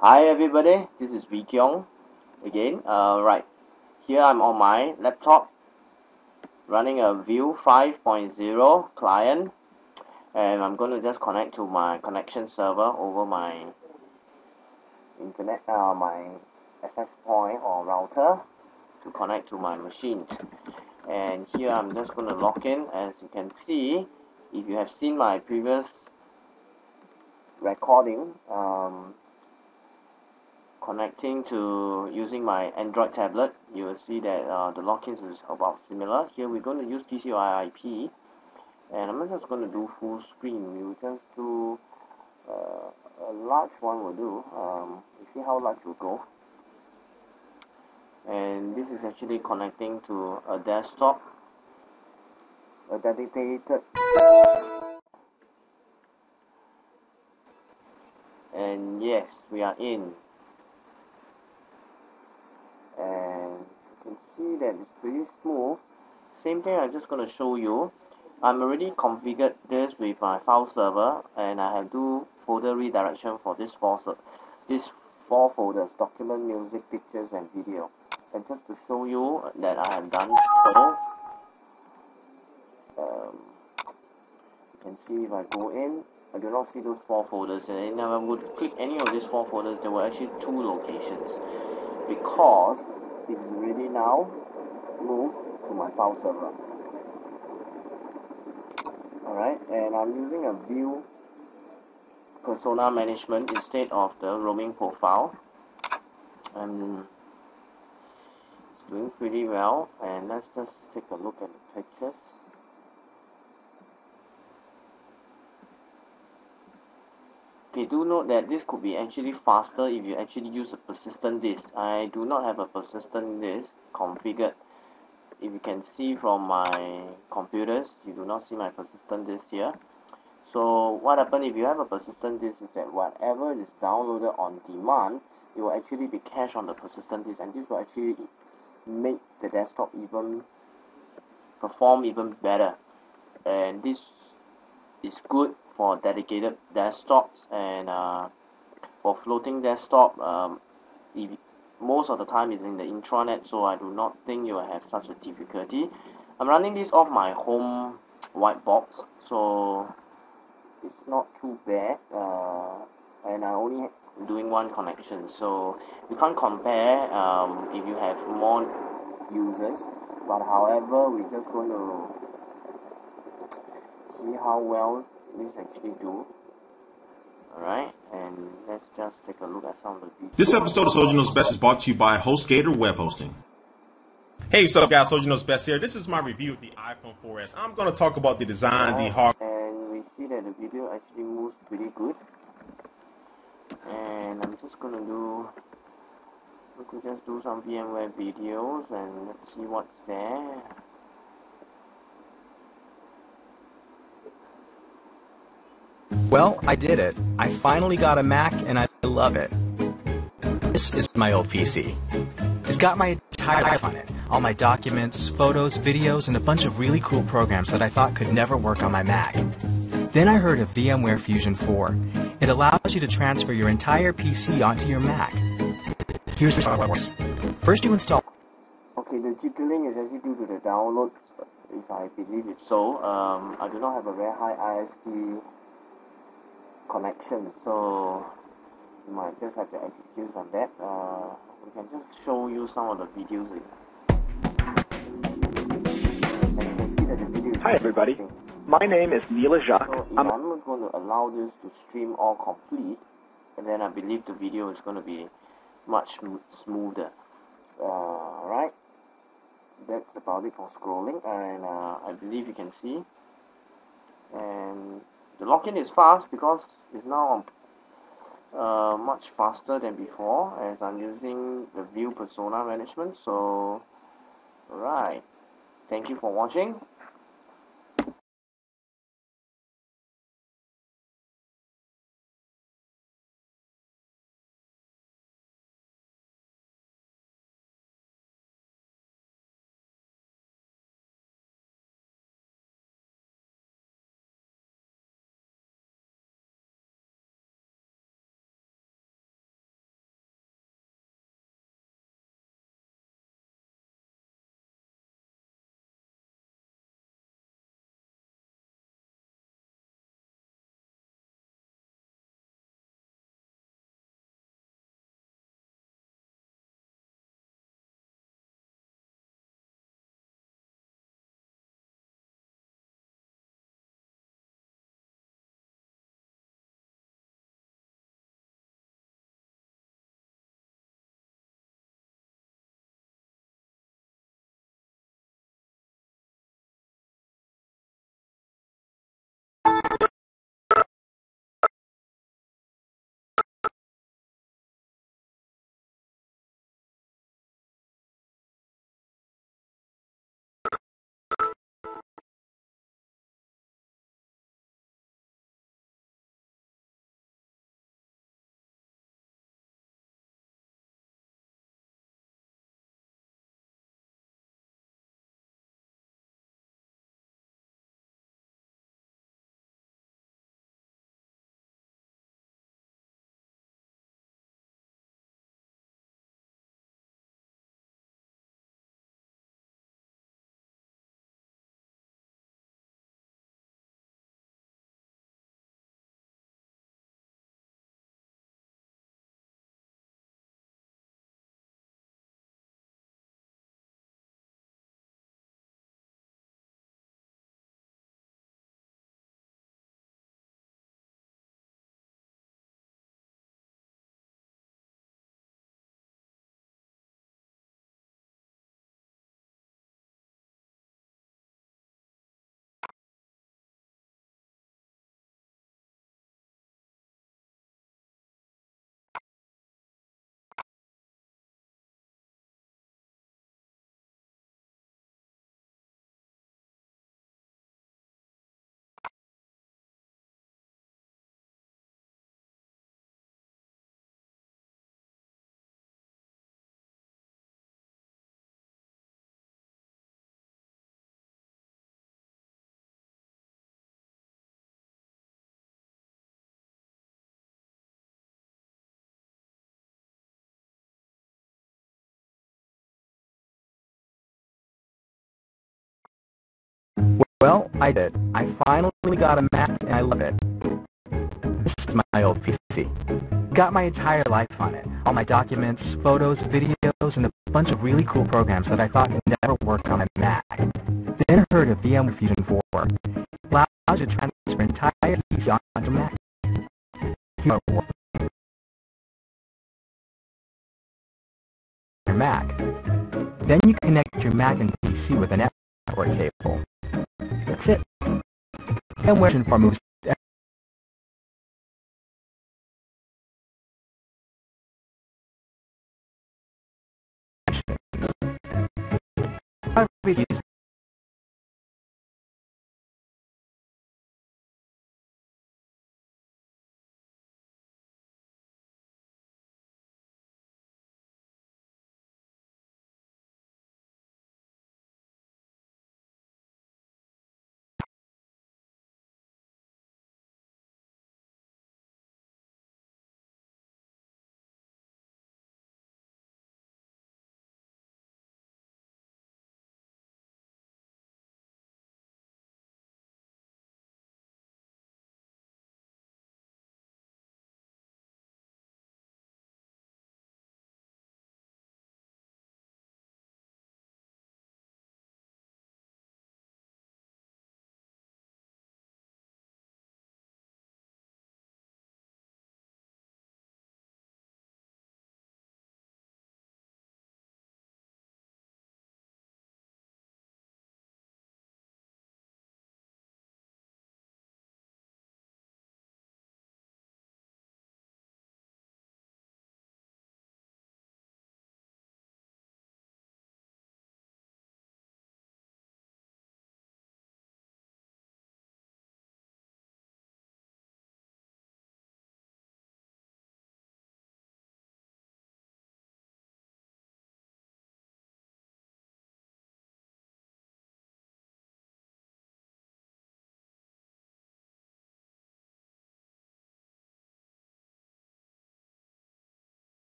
Hi everybody, this is Wee Kyung again. Right, here I'm on my laptop running a Vue 5.0 client, and I'm going to just connect to my connection server over my internet, my access point or router to connect to my machine. And here I'm just going to log in. As you can see, if you have seen my previous recording, connecting to using my Android tablet, you will see that the logins is about similar. Here we're going to use PCI IP, and I'm just going to do full screen. We will just do a large one will do. You see how large will go. And this is actually connecting to a desktop, a dedicated, and yes, we are in. And you can see that it's pretty smooth. Same thing I'm just going to show you. I'm already configured this with my file server, and I have do folder redirection for these four folders: document, music, pictures, and video. And just to show you that I have done so, you can see if I go in, I do not see those four folders, and if I would click any of these four folders, there were actually two locations because it is already now moved to my file server. Alright, and I'm using a Vue persona management instead of the roaming profile, and it's doing pretty well. And let's just take a look at the pictures. Okay, do note that this could be actually faster if you actually use a persistent disk. I do not have a persistent disk configured. If you can see from my computers, you do not see my persistent disk here. So what happens if you have a persistent disk is that whatever is downloaded on demand, it will actually be cached on the persistent disk, and this will actually make the desktop even perform even better. And this is good for dedicated desktops, and for floating desktop, if most of the time is in the intranet, so I do not think you will have such a difficulty. I'm running this off my home white box, so it's not too bad, and I only doing one connection, so you can't compare if you have more users. But however, we're just going to see how well this actually do. Alright, and let's just take a look at some of the videos. This episode of Soldier Knows Best is brought to you by HostGator Web Hosting. Hey, what's up, guys? Soldier Knows Best here. This is my review of the iPhone 4S. I'm going to talk about the design, the hardware. And we see that the video actually moves pretty good. And I'm just gonna we could just do some VMware videos, and let's see what's there. Well, I did it. I finally got a Mac and I love it. This is my old PC. It's got my entire life on it. All my documents, photos, videos, and a bunch of really cool programs that I thought could never work on my Mac. Then I heard of VMware Fusion 4. It allows you to transfer your entire PC onto your Mac. Here's how it works. First you install. Okay, the jittering is actually due to the downloads, if I believe it so. I do not have a very high ISP connection, so you might just have to excuse on that. We can just show you some of the videos. And you can see that the video is Hi everybody, my name is Neela Jacques. So if I'm not going to allow this to stream all complete, and then I believe the video is going to be much smoother. Alright, that's about it for scrolling, and I believe you can see. And the login is fast because it's now much faster than before, as I'm using the Vue persona management. So alright, thank you for watching. Well, I did. I finally got a Mac and I love it. This is my old PC. Got my entire life on it. All my documents, photos, videos, and a bunch of really cool programs that I thought could never work on a Mac. Then I heard of VMware Fusion 4. It allows you to transfer entire PC onto Mac. Here are what your Mac. Then you connect your Mac and PC with a network cable. That's it. VMware Fusion 4 moves everything.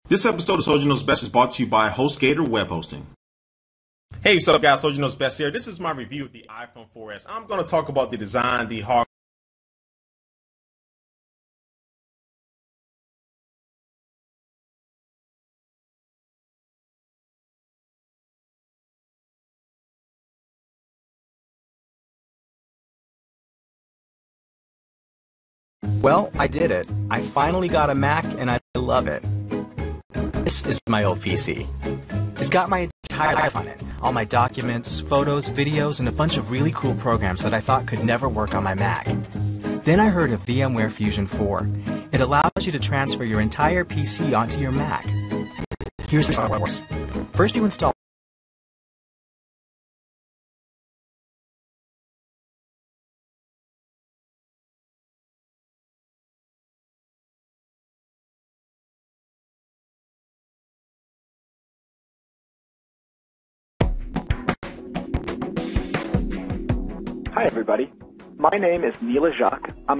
This episode of Soldier Knows Best is brought to you by HostGator Web Hosting. Hey, what's up, guys? Soldier Knows Best here. This is my review of the iPhone 4S. I'm going to talk about the design, the hardware. Well, I did it. I finally got a Mac and I love it. This is my old PC. It's got my entire life on it. All my documents, photos, videos, and a bunch of really cool programs that I thought could never work on my Mac. Then I heard of VMware Fusion 4. It allows you to transfer your entire PC onto your Mac. Here's how it works. First you install Hi, everybody. My name is Neela Jacques. I'm